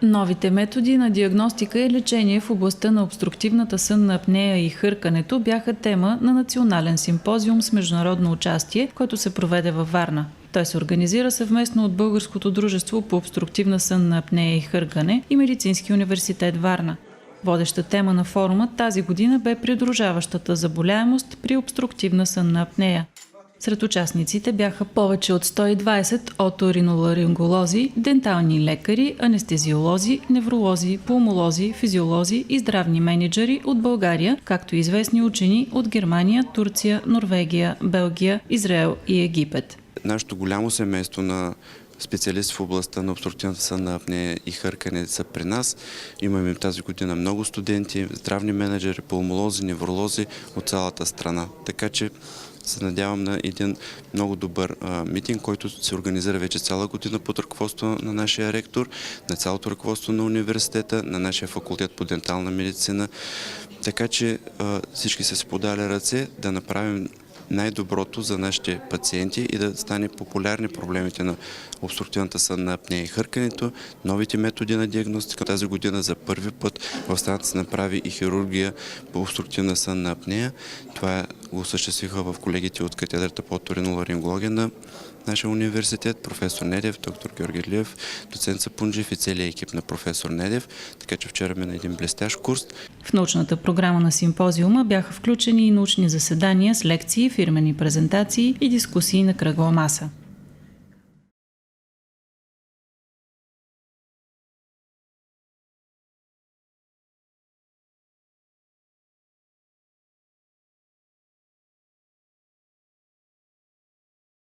Новите методи на диагностика и лечение в областта на обструктивната сънна апнея и хъркането бяха тема на национален симпозиум с международно участие, който се проведе във Варна. Той се организира съвместно от Българското дружество по обструктивна сънна апнея и хъркане и Медицински университет Варна. Водеща тема на форума тази година бе придружаващата заболяемост при обструктивна сънна апнея. Сред участниците бяха повече от 120 оториноларинголози, дентални лекари, анестезиолози, невролози, пулмолози, физиолози и здравни мениджъри от България, както и известни учени от Германия, Турция, Норвегия, Белгия, Израел и Египет. Нашето голямо семейство на специалисти в областта на обструктивната сънна апнея и хъркане са при нас. Имаме тази година много студенти, здравни менеджери, пулмолози, невролози от цялата страна. Така че се надявам на един много добър митинг, който се организира вече цяла година под ръководство на нашия ректор, на цялото ръководство на университета, на нашия факултет по дентална медицина. Така че всички са си подали ръце да направим най-доброто за нашите пациенти и да стане популярни проблемите на обструктивната сънна апнея и хъркането, новите методи на диагностика. Тази година за първи път в страната се направи и хирургия по обструктивна сънна апнея. Това го осъществиха в колегите от катедрата по оториноларингология на нашия университет, професор Недев, доктор Георги Илиев, доцент Сапунджиев и целият екип на професор Недев, така че вчера мина един блестящ курс. В научната програма на симпозиума бяха включени и научни заседания с лекции, фирмени презентации и дискусии на кръгла маса.